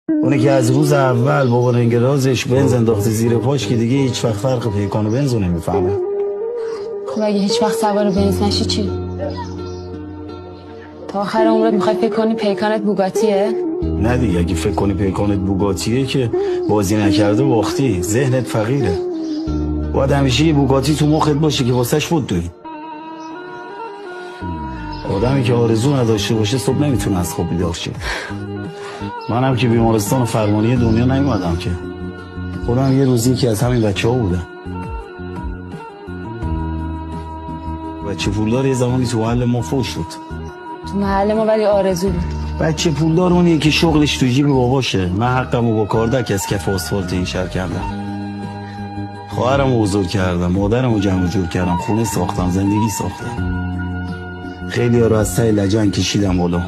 اونه که از روز اول بابا رنگرازش بنز انداخته زیر پاش که دیگه هیچ وقت فرق پیکان و بنزو نمیفهمه. خب اگه هیچ وقت سوار بنز نشی چی؟ تا آخر عمرت میخوای فکر کنی پیکانت بوگاتیه؟ نه دیگه، اگه فکر کنی پیکانت بوگاتیه که بازی نکرده باختی، ذهنت فقیره. باید همیشه یه بوگاتی تو مخت باشه که واسش بود دوی. آدمی که آرزو نداشته باشه صبح نمیتونه از خواب بیدار شه. منم که بیمارستان فرمانی دنیا نیومدم که، خودم یه روزی که از همین بچه ها بودم. بچه پولدار یه زمانی تو محل ما فوش شد. تو محل ما ولی آرزو بود. بچه پولدار اونیه که شغلش تو جیب باباشه. من حقمو با کاردک از کف آسفالت این شهر کردم. خواهرمو بزرگ کردم، مادرمو جمع جور کردم، خونه ساختم، زندگی ساختم. خیلی ها رو از ته لجن کشیدم بالا.